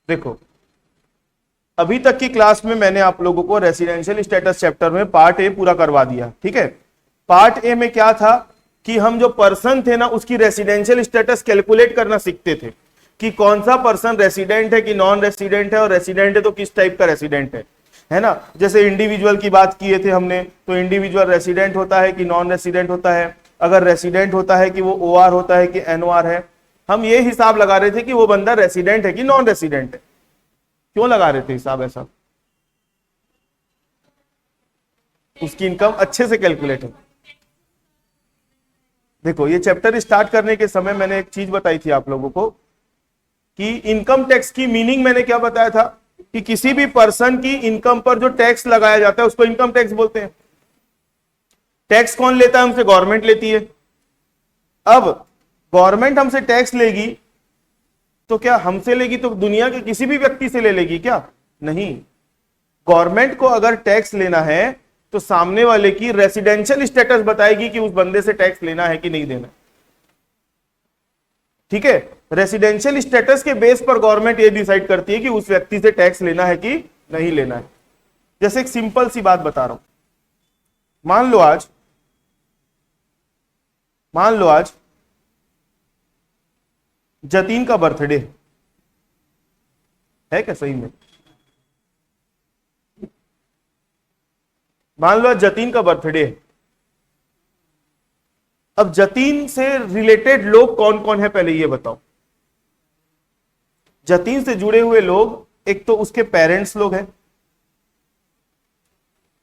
देखो, अभी तक की क्लास में मैंने आप लोगों को रेसिडेंशियल स्टेटस चैप्टर में पार्ट ए पूरा करवा दिया, ठीक है। पार्ट ए में क्या था कि हम जो पर्सन थे ना उसकी रेसिडेंशियल स्टेटस कैलकुलेट करना सीखते थे कि कौन सा पर्सन रेसिडेंट है कि नॉन रेसिडेंट है, और रेसिडेंट है तो किस टाइप का रेसिडेंट है ना। जैसे इंडिविजुअल की बात किए थे हमने, तो इंडिविजुअल रेसिडेंट होता है कि नॉन रेसिडेंट होता है, अगर रेसिडेंट होता है कि वो ओआर होता है कि एनओआर है। हम ये हिसाब लगा रहे थे कि वो बंदा रेसिडेंट है कि नॉन रेसिडेंट है। क्यों लगा रहे थे हिसाब ऐसा? उसकी इनकम अच्छे से कैलकुलेट हो। देखो, ये चैप्टर स्टार्ट करने के समय मैंने एक चीज बताई थी आप लोगों को कि इनकम टैक्स की मीनिंग मैंने क्या बताया था कि किसी भी पर्सन की इनकम पर जो टैक्स लगाया जाता है उसको इनकम टैक्स बोलते हैं। टैक्स कौन लेता है? हमसे गवर्नमेंट लेती है। अब गवर्नमेंट हमसे टैक्स लेगी तो क्या हमसे लेगी तो दुनिया के किसी भी व्यक्ति से ले लेगी क्या? नहीं। गवर्नमेंट को अगर टैक्स लेना है तो सामने वाले की रेसिडेंशियल स्टेटस बताएगी कि उस बंदे से टैक्स लेना है कि नहीं देना, ठीक है। रेसिडेंशियल स्टेटस के बेस पर गवर्नमेंट ये डिसाइड करती है कि उस व्यक्ति से टैक्स लेना है कि नहीं लेना है। जैसे एक सिंपल सी बात बता रहा हूं, मान लो आज जतीन का बर्थडे है क्या? सही में मान लो आज जतीन का बर्थडे है। अब जतीन से रिलेटेड लोग कौन कौन है पहले ये बताओ। जतीन से जुड़े हुए लोग, एक तो उसके पेरेंट्स लोग हैं।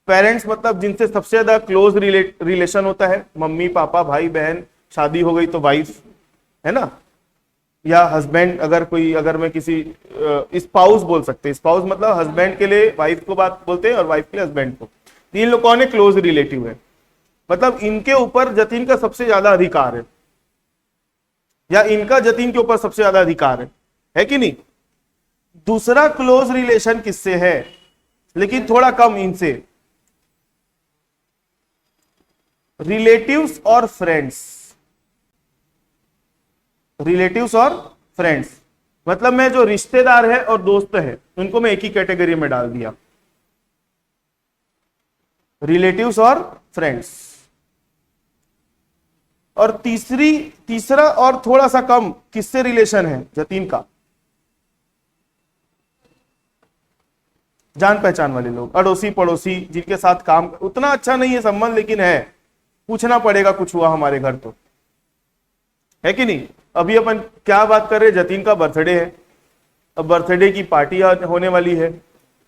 पेरेंट्स मतलब जिनसे सबसे ज्यादा क्लोज रिलेशन होता है, मम्मी पापा भाई बहन, शादी हो गई तो वाइफ, है ना, या हस्बैंड। अगर मैं किसी स्पाउस बोल सकते हैं, स्पाउस मतलब हस्बैंड के लिए वाइफ को बात बोलते हैं और वाइफ के लिए हस्बैंड को। तीन लोग कौन है? क्लोज रिलेटिव है। मतलब इनके ऊपर जतीन का सबसे ज्यादा अधिकार है, या इनका जतीन के ऊपर सबसे ज्यादा अधिकार है कि नहीं। दूसरा क्लोज रिलेशन किससे है, लेकिन थोड़ा कम इनसे? रिलेटिव्स और फ्रेंड्स। रिलेटिव्स और फ्रेंड्स मतलब मैं जो रिश्तेदार है और दोस्त है उनको मैं एक ही कैटेगरी में डाल दिया, रिलेटिव्स और फ्रेंड्स। और तीसरा और थोड़ा सा कम किससे रिलेशन है जतीन का? जान पहचान वाले लोग, अड़ोसी पड़ोसी, जिनके साथ काम उतना अच्छा नहीं है संबंध लेकिन है, पूछना पड़ेगा कुछ हुआ हमारे घर तो, है कि नहीं। अभी अपन क्या बात कर रहे हैं? जतीन का बर्थडे है। अब बर्थडे की पार्टी होने वाली है,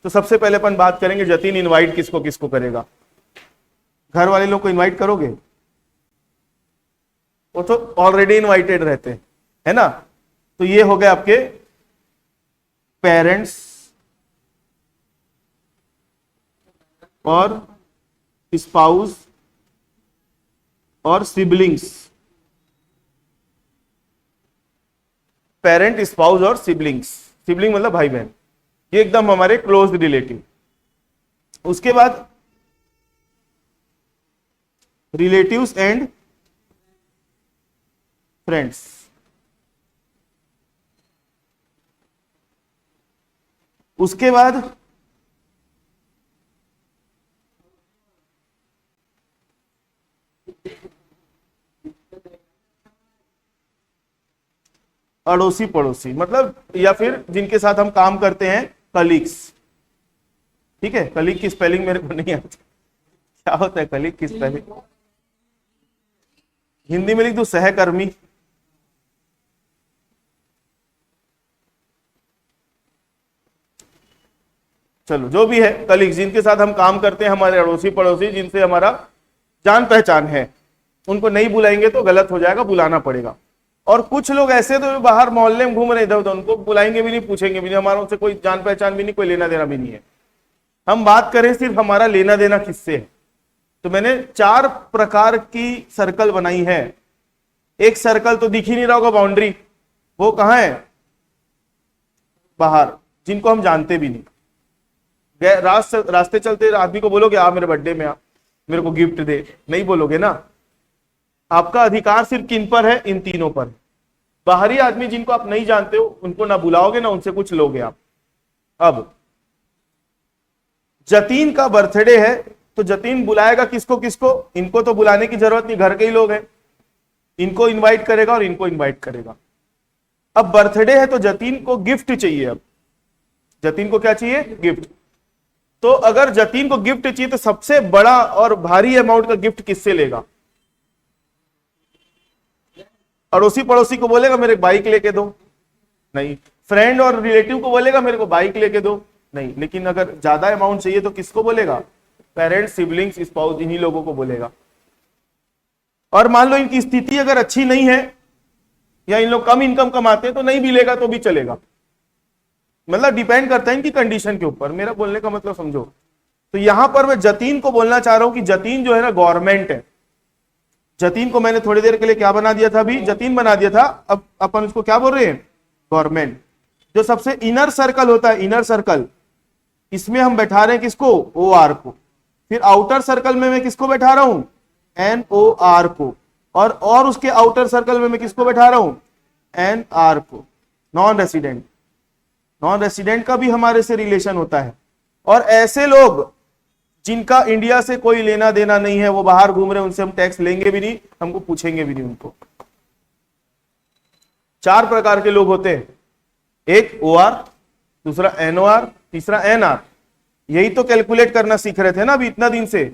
तो सबसे पहले अपन बात करेंगे जतीन इनवाइट किसको किसको करेगा। घर वाले लोग को इनवाइट करोगे? वो तो ऑलरेडी इनवाइटेड रहते हैं, है ना। तो ये हो गए आपके पेरेंट्स और स्पाउस और सिबलिंग्स। पेरेंट, स्पाउस और सिबलिंग्स। सिबलिंग मतलब भाई बहन, ये एकदम हमारे क्लोज रिलेटिव। उसके बाद रिलेटिव्स एंड फ्रेंड्स। उसके बाद अड़ोसी पड़ोसी, मतलब या फिर जिनके साथ हम काम करते हैं, कलीग्स। ठीक है, कलीग की स्पेलिंग मेरे को नहीं आती, क्या होता है कलीग की स्पेलिंग? हिंदी में लिख दो सहकर्मी। चलो जो भी है, कलीग जिनके साथ हम काम करते हैं, हमारे अड़ोसी पड़ोसी, जिनसे हमारा जान पहचान है, उनको नहीं बुलाएंगे तो गलत हो जाएगा, बुलाना पड़ेगा। और कुछ लोग ऐसे तो बाहर मोहल्ले में घूम रहे इधर उधर, उनको बुलाएंगे भी नहीं, पूछेंगे भी नहीं, हमारा उनसे कोई जान पहचान भी नहीं, कोई लेना देना भी नहीं है। हम बात करें सिर्फ हमारा लेना देना किससे है, तो मैंने 4 प्रकार की सर्कल बनाई है। एक सर्कल तो दिख ही नहीं रहा होगा, बाउंड्री, वो कहां है? बाहर, जिनको हम जानते भी नहीं। रास्ते चलते आदमी को बोलोगे आप मेरे बर्थडे में आ, मेरे को गिफ्ट दे, नहीं बोलोगे ना। आपका अधिकार सिर्फ किन पर है? इन तीनों पर। बाहरी आदमी जिनको आप नहीं जानते हो उनको ना बुलाओगे ना उनसे कुछ लोगे आप, अब जतीन का बर्थडे है तो जतीन बुलाएगा किसको किसको, इनको तो बुलाने की जरूरत नहीं, घर के ही लोग हैं, इनको इनवाइट करेगा और इनको इनवाइट करेगा। अब बर्थडे है तो जतीन को गिफ्ट चाहिए, अब जतीन को क्या चाहिए, गिफ्ट। तो अगर जतीन को गिफ्ट चाहिए तो सबसे बड़ा और भारी अमाउंट का गिफ्ट किससे लेगा, अड़ोसी पड़ोसी को बोलेगा मेरे बाइक लेके दो, नहीं। फ्रेंड और रिलेटिव को बोलेगा मेरे को बाइक लेके दो, नहीं। लेकिन अगर ज्यादा अमाउंट चाहिए तो किसको बोलेगा, पेरेंट्स, सिबलिंग्स, स्पाउस, इन्हीं लोगों को बोलेगा। और मान लो इनकी स्थिति अगर अच्छी नहीं है या इन लोग कम इनकम कमाते हैं तो नहीं भी लेगा तो भी चलेगा, मतलब डिपेंड करता है इनकी कंडीशन के ऊपर। मेरा बोलने का मतलब समझो। तो यहां पर मैं जतीन को बोलना चाह रहा हूं कि जतीन जो है ना गवर्नमेंट है। जतीन को मैंने थोड़ी देर के लिए क्या बना दिया था, अभी जतीन बना दिया था, अब अपन उसको क्या बोल रहे हैं, गवर्नमेंट। जो सबसे इनर सर्कल होता है, इनर सर्कल, इसमें हम बैठा रहे हैं किसको, ओ आर को। फिर आउटर सर्कल में मैं किसको बैठा रहा हूं, एन ओ आर को। और उसके आउटर सर्कल में मैं किसको बैठा रहा हूं, एन आर को, नॉन रेसिडेंट। नॉन रेसिडेंट का भी हमारे से रिलेशन होता है। और ऐसे लोग जिनका इंडिया से कोई लेना देना नहीं है, वो बाहर घूम रहे हैं, उनसे हम टैक्स लेंगे भी नहीं, हमको पूछेंगे भी नहीं उनको। 4 प्रकार के लोग होते हैं, एक ओ आर, दूसरा एन ओ आर, तीसरा एन आर। यही तो कैलकुलेट करना सीख रहे थे ना अभी इतना दिन से।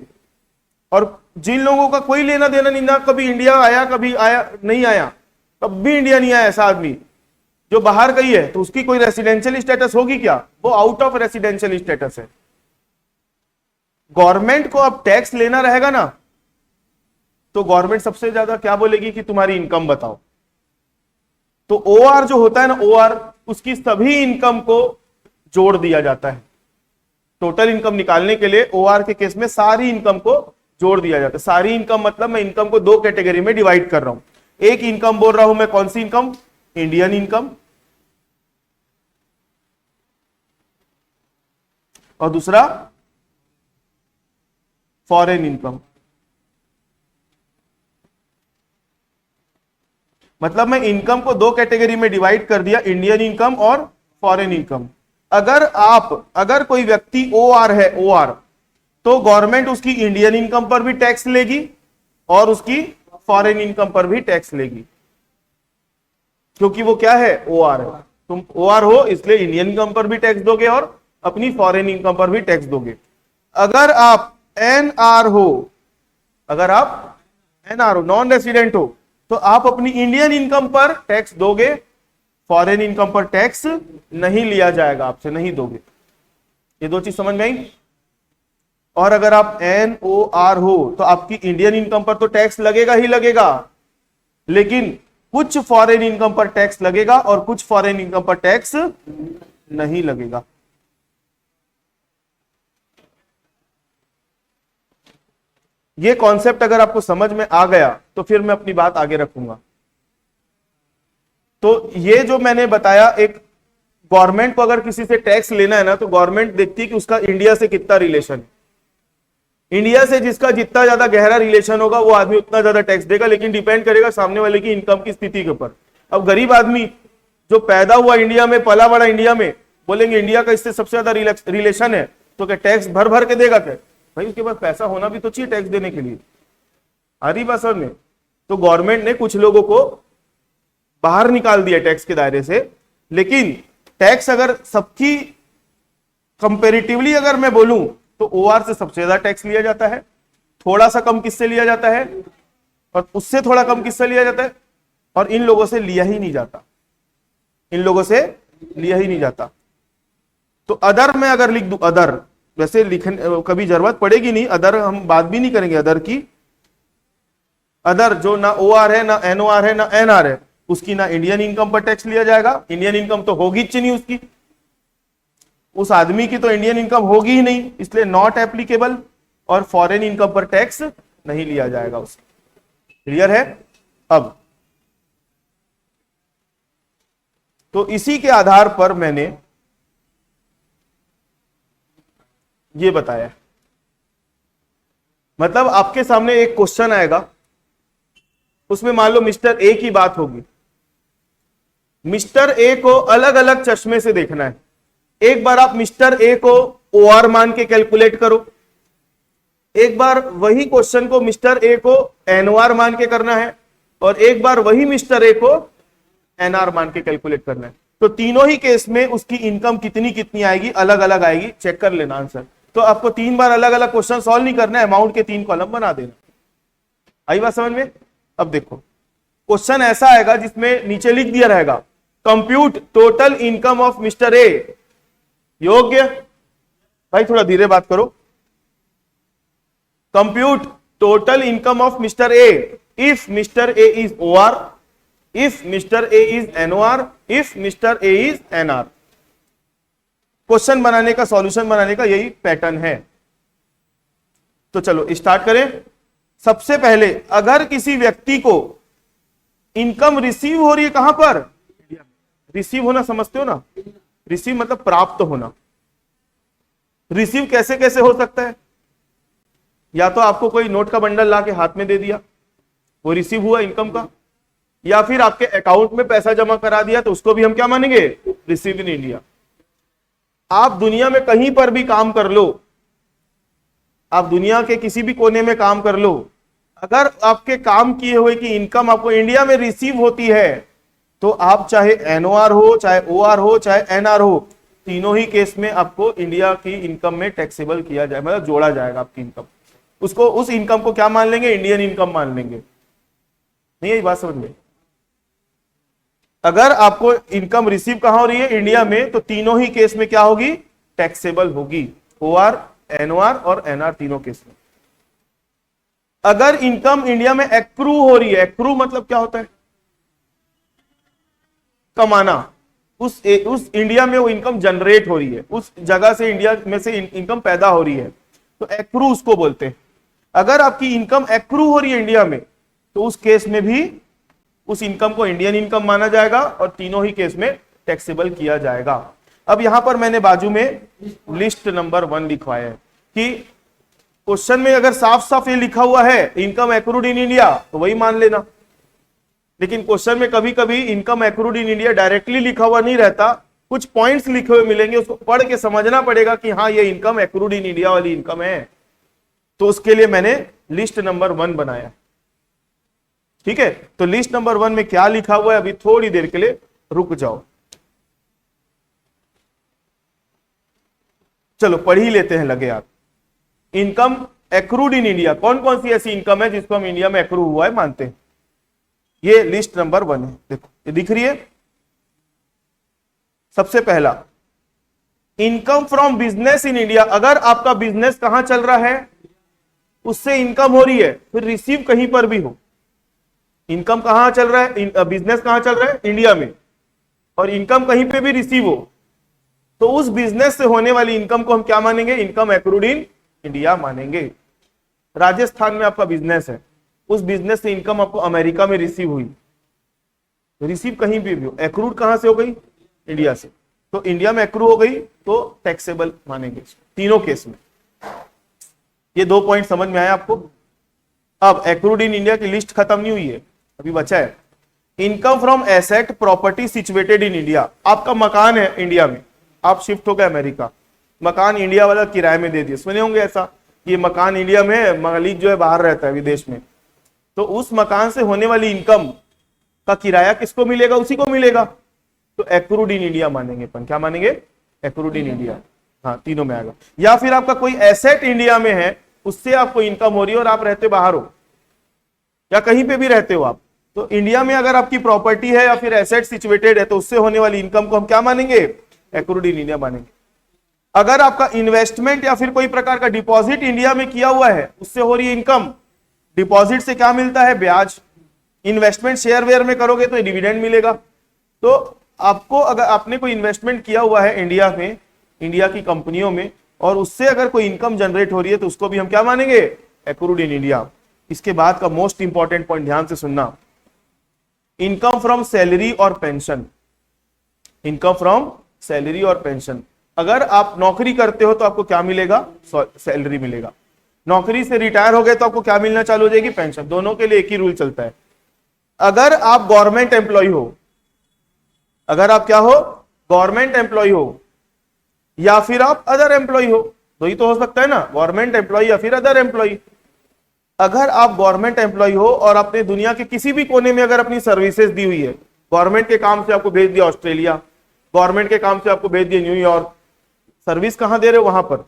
और जिन लोगों का कोई लेना देना नहीं, ना कभी इंडिया आया, कभी आया नहीं आया, कभी इंडिया नहीं आया, ऐसा आदमी जो बाहर गई है तो उसकी कोई रेसिडेंशियल स्टेटस होगी क्या, वो आउट ऑफ रेसिडेंशियल स्टेटस है। गवर्नमेंट को अब टैक्स लेना रहेगा ना, तो गवर्नमेंट सबसे ज्यादा क्या बोलेगी कि तुम्हारी इनकम बताओ। तो ओआर जो होता है ना, ओआर, उसकी सभी इनकम को जोड़ दिया जाता है। टोटल इनकम निकालने के लिए ओआर के केस में सारी इनकम को जोड़ दिया जाता है। सारी इनकम मतलब मैं इनकम को 2 कैटेगरी में डिवाइड कर रहा हूं। एक इनकम बोल रहा हूं मैं, कौन सी इनकम, इंडियन इनकम, और दूसरा फॉरेन इनकम। मतलब मैं इनकम को 2 कैटेगरी में डिवाइड कर दिया, इंडियन इनकम और फॉरेन इनकम। अगर कोई व्यक्ति ओआर है, ओआर, तो गवर्नमेंट उसकी इंडियन इनकम पर भी टैक्स लेगी और उसकी फॉरेन इनकम पर भी टैक्स लेगी, क्योंकि वो क्या है, ओआर है। तुम ओआर हो इसलिए इंडियन इनकम पर भी टैक्स दोगे और अपनी फॉरेन इनकम पर भी टैक्स दोगे। अगर आप एनआर हो, अगर आप एनआर हो, नॉन रेसिडेंट हो, तो आप अपनी इंडियन इनकम पर टैक्स दोगे, फॉरेन इनकम पर टैक्स नहीं लिया जाएगा, आपसे नहीं दोगे। ये 2 चीज समझ में आई। और अगर आप एनओआर हो तो आपकी इंडियन इनकम पर तो टैक्स लगेगा ही लगेगा, लेकिन कुछ फॉरेन इनकम पर टैक्स लगेगा और कुछ फॉरेन इनकम पर टैक्स नहीं लगेगा। ये कॉन्सेप्ट अगर आपको समझ में आ गया तो फिर मैं अपनी बात आगे रखूंगा। तो ये जो मैंने बताया, एक गवर्नमेंट को अगर किसी से टैक्स लेना है ना, तो गवर्नमेंट देखती है कि उसका इंडिया से कितना रिलेशन है। इंडिया से जिसका जितना ज्यादा गहरा रिलेशन होगा वो आदमी उतना ज्यादा टैक्स देगा, लेकिन डिपेंड करेगा सामने वाले की इनकम की स्थिति के ऊपर। अब गरीब आदमी जो पैदा हुआ इंडिया में, पला बड़ा इंडिया में, बोलेंगे इंडिया का इससे सबसे ज्यादा रिलेशन है, तो क्या टैक्स भर भर के देगा क्या? भाई उसके पास पैसा होना भी तो चाहिए टैक्स देने के लिए। आ रही बात समझ में? तो गवर्नमेंट ने कुछ लोगों को बाहर निकाल दिया टैक्स के दायरे से, लेकिन टैक्स अगर सबकी कंपेरेटिवली अगर मैं बोलूं तो ओआर से सबसे ज्यादा टैक्स लिया जाता है। थोड़ा सा कम किससे लिया जाता है, और उससे थोड़ा कम किससे लिया जाता है, और इन लोगों से लिया ही नहीं जाता, इन लोगों से लिया ही नहीं जाता। तो अदर में अगर लिख दूं, अदर, वैसे लिखने कभी जरूरत पड़ेगी नहीं, अदर हम बात भी नहीं करेंगे अदर की। अदर जो ना ओआर है, ना एनओआर है, ना एनआर है, उसकी ना इंडियन इनकम पर टैक्स लिया जाएगा। इंडियन इनकम तो होगी ही नहीं उसकी, उस आदमी की तो इंडियन इनकम होगी ही नहीं, इसलिए नॉट एप्लीकेबल। और फॉरेन इनकम पर टैक्स नहीं लिया जाएगा उससे। क्लियर है? अब तो इसी के आधार पर मैंने ये बताया। मतलब आपके सामने एक क्वेश्चन आएगा, उसमें मान लो मिस्टर ए की बात होगी। मिस्टर ए को अलग अलग चश्मे से देखना है। एक बार आप मिस्टर ए को OR मान के कैलकुलेट करो, एक बार वही क्वेश्चन को मिस्टर ए को NOR मान के करना है, और एक बार वही मिस्टर ए को NR मान के कैलकुलेट करना है। तो तीनों ही केस में उसकी इनकम कितनी कितनी आएगी, अलग अलग आएगी, चेक कर लेना आंसर। तो आपको 3 बार अलग अलग क्वेश्चन सॉल्व नहीं करना है, अमाउंट के 3 कॉलम बना देना। आई बात समझ में? अब देखो क्वेश्चन ऐसा आएगा जिसमें नीचे लिख दिया रहेगा compute total income of mister A. योग्य भाई थोड़ा धीरे बात करो। Compute total income of mister A if mister A is OR, if mister A is NOR, if mister A is NR। Question बनाने का, सॉल्यूशन बनाने का यही पैटर्न है। तो चलो स्टार्ट करें। सबसे पहले अगर किसी व्यक्ति को इनकम रिसीव हो रही है, कहां पर? रिसीव होना समझते हो ना? रिसीव मतलब प्राप्त होना। रिसीव कैसे कैसे हो सकता है? या तो आपको कोई नोट का बंडल ला के हाथ में दे दिया, वो रिसीव हुआ इनकम का, या फिर आपके अकाउंट में पैसा जमा करा दिया, तो उसको भी हम क्या मानेंगे? Receive in India. आप दुनिया में कहीं पर भी काम कर लो, आप दुनिया के किसी भी कोने में काम कर लो, अगर आपके काम किए हुए की इनकम आपको इंडिया में रिसीव होती है, तो आप चाहे NOR हो, चाहे OR हो, चाहे NR हो, तीनों ही केस में आपको इंडिया की इनकम में टैक्सेबल किया जाए, मतलब जोड़ा जाएगा आपकी इनकम। उसको, उस इनकम को क्या मान लेंगे? इंडियन इनकम मान लेंगे। नहीं यही बात समझ में? अगर आपको इनकम रिसीव कहां हो रही है? इंडिया में, तो तीनों ही केस में क्या होगी? टैक्सेबल होगी। OR, NOR और NR तीनों केस में। अगर इनकम इंडिया में एक्रू हो रही है, एक्रू मतलब क्या होता है? कमाना। उस इंडिया में वो इनकम जनरेट हो रही है, उस जगह से इंडिया में से इनकम पैदा हो रही है, तो एक्रू उसको बोलते हैं। अगर आपकी इनकम एक्रू हो रही है इंडिया में, तो उस केस में भी उस इनकम को इंडियन इनकम माना जाएगा और तीनों ही केस में टैक्सेबल किया जाएगा। अब यहां पर मैंने बाजू में लिस्ट नंबर 1 लिखवाया है कि क्वेश्चन में अगर साफ साफ ये लिखा हुआ है इनकम एक्रूड इन इंडिया, तो वही मान लेना। लेकिन क्वेश्चन में कभी कभी income accrued in India directly लिखा हुआ नहीं रहता, कुछ पॉइंट्स लिखे हुए मिलेंगे, उसको पढ़ के समझना पड़ेगा कि हाँ ये इनकम एक्रूड इन इंडिया वाली इनकम है। तो उसके लिए मैंने लिस्ट नंबर 1 बनाया। ठीक है, तो लिस्ट नंबर 1 में क्या लिखा हुआ है, अभी थोड़ी देर के लिए रुक जाओ। चलो पढ़ ही लेते हैं, लगे आप। इनकम एक्रूड इन इंडिया, कौन कौन सी ऐसी इनकम है जिसको हम इंडिया में एक्रू हुआ है मानते हैं? ये लिस्ट नंबर 1 है, देखो ये दिख रही है। सबसे पहला income from business in India. अगर आपका बिजनेस कहां चल रहा है, उससे इनकम हो रही है, फिर रिसीव कहीं पर भी हो, इनकम कहां चल रहा है, बिजनेस कहां चल रहा है? इंडिया में, और इनकम कहीं पे भी रिसीव हो, तो उस बिजनेस से होने वाली इनकम को हम क्या मानेंगे? इनकम एक्रूड इन इंडिया मानेंगे। राजस्थान में आपका बिजनेस है, उस बिजनेस से इनकम आपको अमेरिका में रिसीव हुई, तो रिसीव कहीं भी हो, एक्रूड कहां से हो गई? इंडिया से, तो इंडिया में एक्रू हो गई तो टैक्सेबल मानेंगे तीनों केस में। ये 2 पॉइंट समझ में आया आपको? अब एक्रूड इन इंडिया की लिस्ट खत्म नहीं हुई है, अभी बचा है income from asset property situated in India. आपका मकान है इंडिया में, आप शिफ्ट हो गए अमेरिका, मकान इंडिया वाला किराए में दे दिया, सुने होंगे ऐसा, ये मकान इंडिया में है, मालिक जो है बाहर रहता है विदेश में, तो उस मकान से होने वाली इनकम का किराया किसको मिलेगा? उसी को मिलेगा, तो एक्रूड इन इंडिया मानेंगे अपन। क्या मानेंगे? Accrued in India. हाँ तीनों में आएगा। या फिर आपका कोई एसेट इंडिया में है, उससे आपको इनकम हो रही है और आप रहते बाहर हो, या कहीं पे भी रहते हो आप, तो इंडिया में अगर आपकी प्रॉपर्टी है या फिर एसेट सिचुएटेड है, तो उससे होने वाली इनकम को हम क्या मानेंगे? एक्रूड इन इंडिया मानेंगे। अगर आपका इन्वेस्टमेंट या फिर कोई प्रकार का डिपॉजिट इंडिया में किया हुआ है, उससे हो रही है इनकम, डिपॉजिट से क्या मिलता है? ब्याज। इन्वेस्टमेंट शेयर वेयर में करोगे तो डिविडेंड मिलेगा। तो आपको, अगर आपने कोई इन्वेस्टमेंट किया हुआ है इंडिया में, इंडिया की कंपनियों में, और उससे अगर कोई इनकम जनरेट हो रही है, तो उसको भी हम क्या मानेंगे? Accrued in India. इसके बाद का मोस्ट इंपॉर्टेंट पॉइंट ध्यान से सुनना, इनकम फ्रॉम सैलरी और पेंशन। इनकम फ्रॉम सैलरी और पेंशन, अगर आप नौकरी करते हो तो आपको क्या मिलेगा? सैलरी मिलेगा। नौकरी से रिटायर हो गए तो आपको क्या मिलना चालू हो जाएगी? पेंशन। दोनों के लिए एक ही रूल चलता है। अगर आप गवर्नमेंट एम्प्लॉय हो, अगर आप क्या हो? गवर्नमेंट एम्प्लॉय हो, या फिर आप अदर एम्प्लॉय हो, तो ही तो हो सकता है ना, गवर्नमेंट एम्प्लॉय या फिर अदर एम्प्लॉय। अगर आप गवर्नमेंट एम्प्लॉय हो और आपने दुनिया के किसी भी कोने में अगर अपनी सर्विसेज दी हुई है, गवर्नमेंट के काम से आपको भेज दिया ऑस्ट्रेलिया, गवर्नमेंट के काम से आपको भेज दिया न्यूयॉर्क, सर्विस कहां दे रहे हो, वहां पर।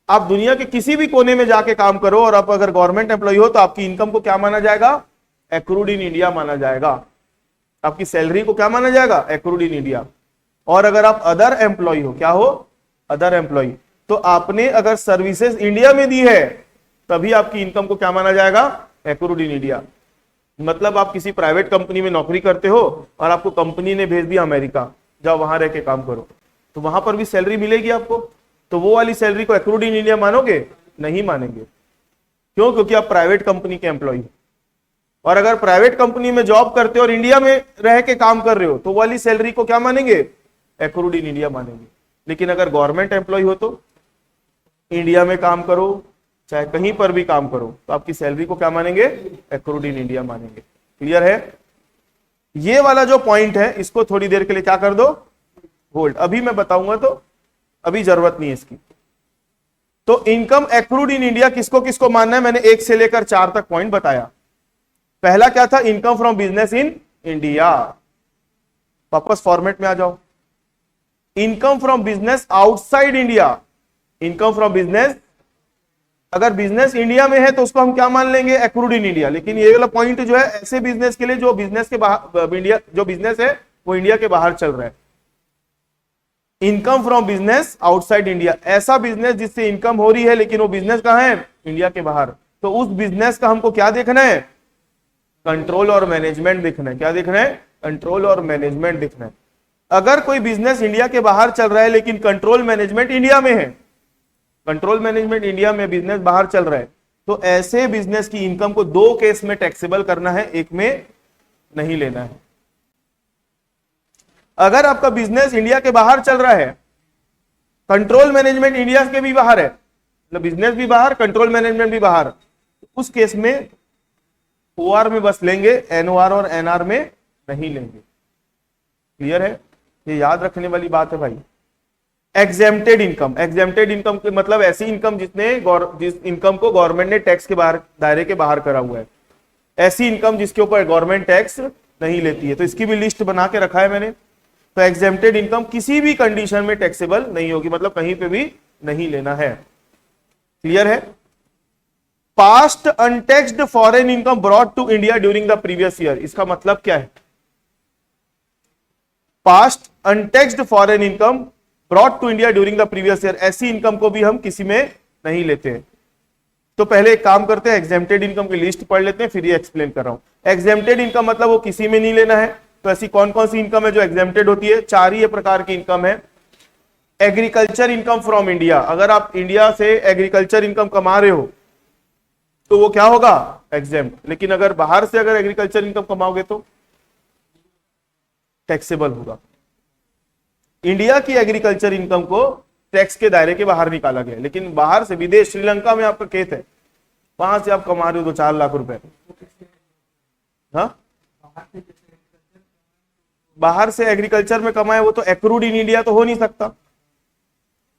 आप दुनिया के किसी भी कोने में जाके काम करो और आप अगर गवर्नमेंट एम्प्लॉय हो तो आपकी इनकम को क्या माना जाएगा, एक्रूड इन इंडिया माना जाएगा। आपकी सैलरी को क्या माना जाएगा, एक्रूड इन इंडिया। और अगर आप अदर एम्प्लॉय हो, क्या हो, अदर एम्प्लॉय, तो आपने अगर सर्विसेज इंडिया में दी है तभी आपकी इनकम को क्या माना जाएगा, एक्रूड इन इंडिया। मतलब आप किसी प्राइवेट कंपनी में नौकरी करते हो और आपको कंपनी ने भेज दिया अमेरिका, जाओ वहां रह के काम करो, तो वहां पर भी सैलरी मिलेगी आपको, तो वो वाली सैलरी को एक्रूड इन इंडिया मानोगे, नहीं मानेंगे। क्यों, क्योंकि आप प्राइवेट कंपनी के एम्प्लॉय हो। और अगर प्राइवेट कंपनी में जॉब करते हो और इंडिया में रह के काम कर रहे हो तो वाली सैलरी को क्या मानेंगे, एक्रूड इन इंडिया मानेंगे। लेकिन अगर गवर्नमेंट एम्प्लॉय हो तो इंडिया में काम करो चाहे कहीं पर भी काम करो तो आपकी सैलरी को क्या मानेंगे, एक्रूड इन इंडिया मानेंगे। क्लियर है। ये वाला जो पॉइंट है इसको थोड़ी देर के लिए क्या कर दो, होल्ड। अभी मैं बताऊंगा तो अभी जरूरत नहीं है इसकी। तो इनकम एक्रूड इन इंडिया किसको किसको मानना है, मैंने 1 से लेकर 4 तक पॉइंट बताया। पहला क्या था, income from business in India. वापस फॉर्मेट में आ जाओ। Income from business outside India, income from business, अगर बिजनेस इंडिया में है तो उसको हम क्या मान लेंगे, एक्रूड इन इंडिया। लेकिन ये वाला पॉइंट जो है ऐसे बिजनेस के लिए जो बिजनेस के बाहर, इंडिया जो बिजनेस है वो इंडिया के बाहर चल रहा है। Income from business outside India, ऐसा बिजनेस जिससे इनकम हो रही है लेकिन वो बिजनेस कहां है, इंडिया के बाहर। तो उस बिजनेस का हमको क्या देखना है, कंट्रोल और मैनेजमेंट देखना है। क्या देखना है, कंट्रोल और मैनेजमेंट देखना है। अगर कोई बिजनेस इंडिया के बाहर चल रहा है लेकिन कंट्रोल मैनेजमेंट इंडिया में है, कंट्रोल मैनेजमेंट इंडिया में, बिजनेस बाहर चल रहा है, तो ऐसे बिजनेस की इनकम को 2 केस में टैक्सेबल करना है, एक में नहीं लेना है। अगर आपका बिजनेस इंडिया के बाहर चल रहा है, कंट्रोल मैनेजमेंट इंडिया के भी बाहर है, मतलब बिजनेस भी बाहर, कंट्रोल मैनेजमेंट भी बाहर, उस केस में ओआर में बस लेंगे, एनओआर और एनआर में नहीं लेंगे। क्लियर है, ये याद रखने वाली बात है भाई। एग्जेम्प्टेड इनकम, एग्जेम्प्टेड इनकम के मतलब ऐसी इनकम जिस इनकम को गवर्नमेंट ने टैक्स के बाहर, दायरे के बाहर करा हुआ है, ऐसी इनकम जिसके ऊपर गवर्नमेंट टैक्स नहीं लेती है, तो इसकी भी लिस्ट बना के रखा है मैंने। तो एग्जेम्प्टेड इनकम किसी भी कंडीशन में टैक्सेबल नहीं होगी, मतलब कहीं पे भी नहीं लेना है। क्लियर है। Past untaxed foreign income brought to India during the previous year, इसका मतलब क्या है, past untaxed foreign income brought to India during the previous year, ऐसी इनकम को भी हम किसी में नहीं लेते हैं। तो पहले एक काम करते हैं, एग्जेम्प्टेड इनकम की लिस्ट पढ़ लेते हैं, फिर ये एक्सप्लेन कर रहा हूं। एग्जेम्प्टेड इनकम मतलब वो किसी में नहीं लेना है। तो ऐसी कौन कौन सी इनकम है जो एग्जेम्प्टेड होती है, 4 ही प्रकार की इनकम है। एग्रीकल्चर इनकम फ्रॉम इंडिया, अगर आप इंडिया से एग्रीकल्चर इनकम कमा रहे हो तो वो क्या होगा, एग्जेम्प्ट। लेकिन अगर बाहर से अगर एग्रीकल्चर इनकम कमाओगे तो टैक्सेबल होगा। इंडिया की एग्रीकल्चर इनकम को टैक्स के दायरे के बाहर निकाला गया, लेकिन बाहर से, विदेश, श्रीलंका में आपका खेत है, वहां से आप कमा रहे हो तो 4 लाख रुपए, हाँ, बाहर से एग्रीकल्चर में कमाए वो तो एक्रूड इन इंडिया तो हो नहीं सकता।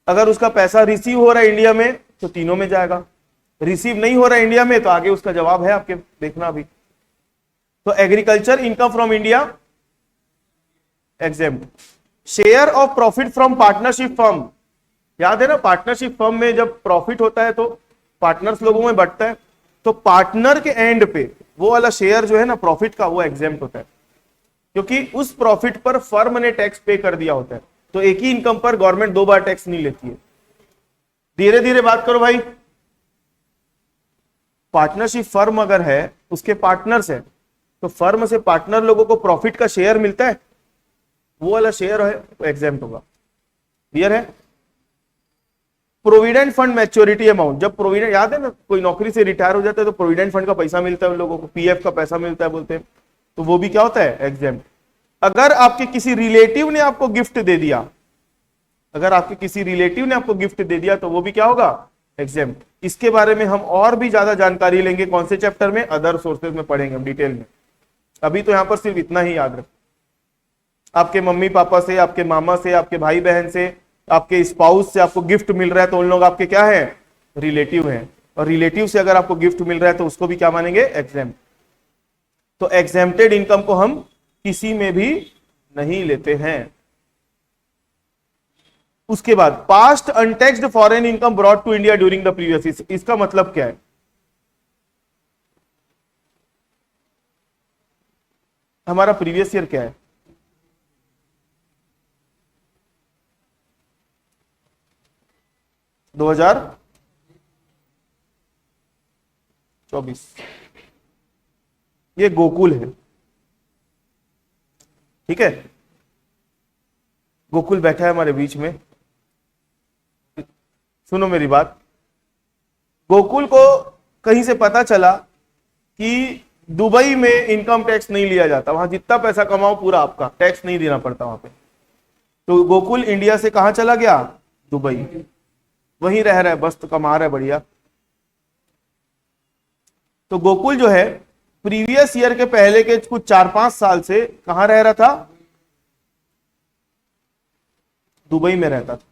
अगर उसका पैसा रिसीव हो रहा है इंडिया में तो तीनों में जाएगा, रिसीव नहीं हो रहा है इंडिया में तो आगे उसका जवाब है आपके, देखना अभी। तो agriculture income from India exempt. Share of profit from partnership firm, याद है ना, पार्टनरशिप फर्म में जब प्रॉफिट होता है तो पार्टनर्स लोगों में बंटता है, तो पार्टनर के एंड पे वो वाला शेयर जो है ना प्रॉफिट का, वो एग्जेम्प्ट होता है, क्योंकि उस प्रॉफिट पर फर्म ने टैक्स पे कर दिया होता है। तो एक ही इनकम पर गवर्नमेंट 2 बार टैक्स नहीं लेती है। धीरे धीरे बात करो भाई। पार्टनरशिप फर्म अगर है, उसके पार्टनर्स है, तो फर्म से पार्टनर लोगों को प्रॉफिट का शेयर मिलता है, वो वाला शेयर है वो एग्जेम्प्ट होगा। क्लियर है। प्रोविडेंट फंड मैच्योरिटी अमाउंट, जब प्रोविडेंट, याद है ना, कोई नौकरी से रिटायर हो जाता है तो प्रोविडेंट फंड का पैसा मिलता है उन लोगों को, पीएफ का पैसा मिलता है बोलते हैं, तो वो भी क्या होता है, एग्जेम्प्ट। अगर आपके किसी रिलेटिव ने आपको गिफ्ट दे दिया, अगर आपके किसी रिलेटिव ने आपको गिफ्ट दे दिया तो वो भी क्या होगा, एग्जेम्प्ट। इसके बारे में हम और भी ज्यादा जानकारी लेंगे, कौन से चैप्टर में, अदर सोर्सेज में पढ़ेंगे हम डिटेल में। अभी तो यहां पर सिर्फ इतना ही याद रखें, आपके मम्मी पापा से, आपके मामा से, आपके भाई बहन से, आपके स्पाउस से आपको गिफ्ट मिल रहा है तो उन लोग आपके क्या है, रिलेटिव हैं, और रिलेटिव से अगर आपको गिफ्ट मिल रहा है तो उसको भी क्या मानेंगे, एग्जेम्प्ट। तो एग्जेम्प्टेड इनकम को हम किसी में भी नहीं लेते हैं। उसके बाद past untaxed foreign income brought to India during the previous year, इसका मतलब क्या है? हमारा प्रीवियस ईयर क्या है? दो हजार 24। ये गोकुल है, ठीक है। गोकुल बैठा है हमारे बीच में, सुनो मेरी बात। गोकुल को कहीं से पता चला कि दुबई में इनकम टैक्स नहीं लिया जाता, वहां जितना पैसा कमाओ पूरा आपका, टैक्स नहीं देना पड़ता वहां पे। तो गोकुल इंडिया से कहां चला गया, दुबई, वहीं रह रहा है, बस तो कमा रहा है बढ़िया। तो गोकुल जो है प्रीवियस ईयर के पहले के कुछ 4-5 साल से कहां रह रहा था, दुबई में रहता था,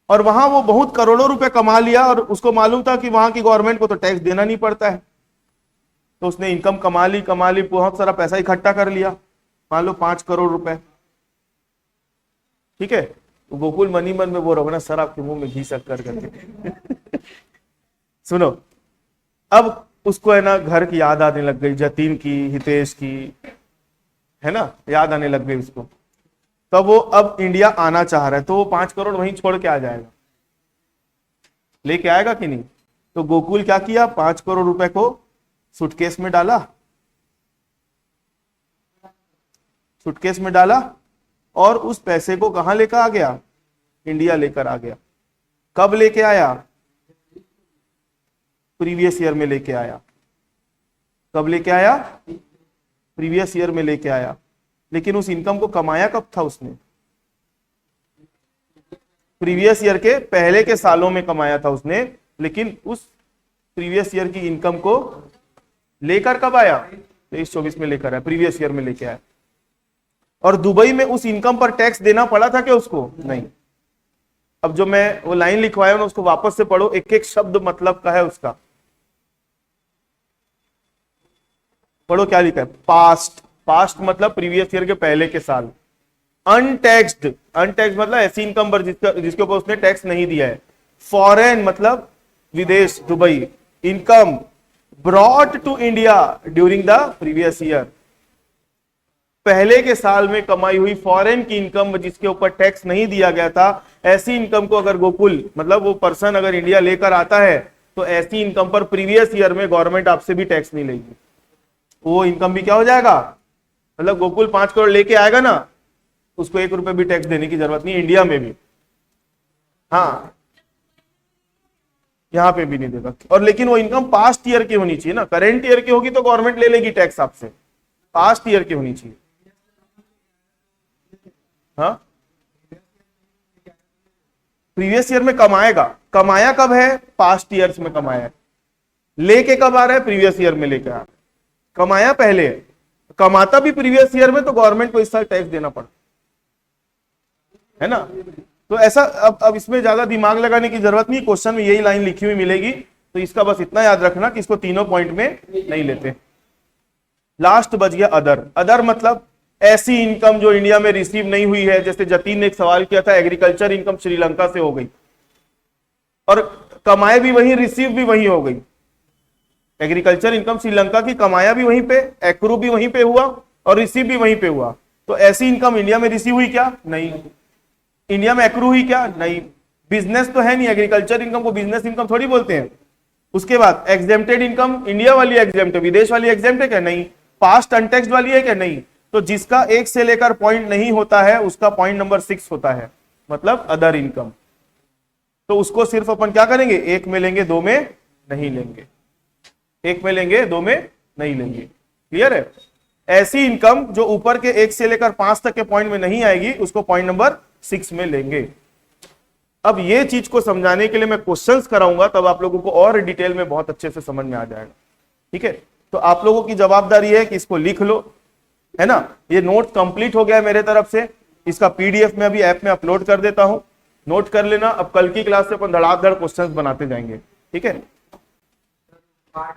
और वहां वो बहुत करोड़ों रुपए कमा लिया, और उसको मालूम था कि वहां की गवर्नमेंट को तो टैक्स देना नहीं पड़ता है। तो उसने इनकम कमा ली, बहुत सारा पैसा इकट्ठा कर लिया, मान लो 5 करोड़ रुपए, ठीक है। तो गोकुल मनी मन में वो रखना, सर आपके मुंह में घी शक्कर करके सुनो, अब उसको है ना घर की याद आने लग गई, जतीन की, हितेश की, है ना, याद आने लग गई उसको। तो वो अब इंडिया आना चाह रहा है, तो वो 5 करोड़ वहीं छोड़ के आ जाएगा, लेके आएगा कि नहीं? तो गोकुल क्या किया, 5 करोड़ रुपए को सूटकेस में डाला, सूटकेस में डाला, और उस पैसे को कहां लेकर आ गया, इंडिया लेकर आ गया। कब लेके आया, प्रीवियस ईयर में लेके आया। कब लेके आया, प्रीवियस ईयर में लेके आया। लेकिन उस इनकम को कमाया कब था उसने, प्रीवियस ईयर के पहले के सालों में कमाया था उसने, लेकिन उस प्रीवियस ईयर की इनकम को लेकर कब आया, 23-24 में लेकर आया, प्रीवियस ईयर में लेके आया। और दुबई में उस इनकम पर टैक्स देना पड़ा था क्या उसको, नहीं। अब जो मैं वो लाइन लिखवाया ना, उसको वापस से पढ़ो, एक एक शब्द मतलब का है उसका, पढ़ो क्या लिखा है। पास्ट, पास्ट मतलब प्रीवियस ईयर के पहले के साल। अनटैक्स्ड, अनटैक्स्ड मतलब ऐसी इनकम पर जिसके ऊपर उसने टैक्स नहीं दिया है। फॉरेन मतलब विदेश, Dubai. Income brought to India during the previous year, पहले के साल में कमाई हुई फॉरेन की इनकम जिसके ऊपर टैक्स नहीं दिया गया था, ऐसी इनकम को अगर गोकुल मतलब वो पर्सन अगर इंडिया लेकर आता है, तो ऐसी इनकम पर प्रीवियस ईयर में गवर्नमेंट आपसे भी टैक्स नहीं लेगी, वो इनकम भी क्या हो जाएगा, मतलब गोकुल 5 करोड़ लेके आएगा ना, उसको 1 रुपए भी टैक्स देने की जरूरत नहीं, इंडिया में भी, हाँ यहां पे भी नहीं देगा। और लेकिन वो इनकम पास्ट ईयर की होनी चाहिए ना, करेंट ईयर की होगी तो गवर्नमेंट ले लेगी टैक्स आपसे, पास्ट ईयर की होनी चाहिए। हाँ, प्रीवियस ईयर में कमाएगा, कमाया कब है, पास्ट ईयर्स में कमाया है। लेके कब आ रहा है, प्रीवियस ईयर में लेके आ, कमाया पहले, कमाता भी प्रीवियस ईयर में, तो गवर्नमेंट को इस साल टैक्स देना पड़ता है ना। तो ऐसा अब इसमें ज्यादा दिमाग लगाने की जरूरत नहीं, क्वेश्चन में यही लाइन लिखी हुई मिलेगी, तो इसका बस इतना याद रखना कि इसको तीनों पॉइंट में नहीं लेते। लास्ट बच गया अदर। अदर मतलब ऐसी इनकम जो इंडिया में रिसीव नहीं हुई है, जैसे जतीन ने एक सवाल किया था, एग्रीकल्चर इनकम श्रीलंका से हो गई और कमाए भी वहीं, रिसीव भी वहीं हो गई। एग्रीकल्चर इनकम श्रीलंका की, कमाया भी वहीं पे, एक्रू भी वहीं पे हुआ और रिसीव भी वहीं पे हुआ। तो ऐसी इनकम इंडिया में रिसीव हुई क्या, नहीं। इंडिया में एक्रू हुई क्या, नहीं। बिजनेस तो है नहीं, एग्रीकल्चर इनकम को बिजनेस इनकम थोड़ी बोलते हैं। उसके बाद एग्जेम्प्टेड इनकम, इंडिया वाली एग्जेम्प्ट है, विदेश वाली एग्जेम्प्ट है क्या, नहीं। पास्ट अनटैक्स्ड वाली है क्या, नहीं। तो जिसका 1 से लेकर पॉइंट नहीं होता है उसका पॉइंट नंबर 6 होता है, मतलब अदर इनकम। तो उसको सिर्फ अपन क्या करेंगे, 1 में लेंगे, 2 में नहीं लेंगे, 1 में लेंगे, 2 में नहीं लेंगे। क्लियर है। ऐसी इनकम जो ऊपर के 1 से लेकर 5 तक के पॉइंट में नहीं आएगी, उसको पॉइंट नंबर 6 में लेंगे। अब ये चीज को समझाने के लिए मैं क्वेश्चंस कराऊंगा, तब आप लोगों को और डिटेल में बहुत अच्छे से समझ में आ जाएगा। ठीक है, तो आप लोगों की जवाबदारी है कि इसको लिख लो, है ना। ये नोट कंप्लीट हो गया है मेरे तरफ से। इसका पीडीएफ में अभी ऐप में अपलोड कर देता हूं, नोट कर लेना। अब कल की क्लास से अपन धड़ाधड़ क्वेश्चंस बनाते जाएंगे, ठीक है।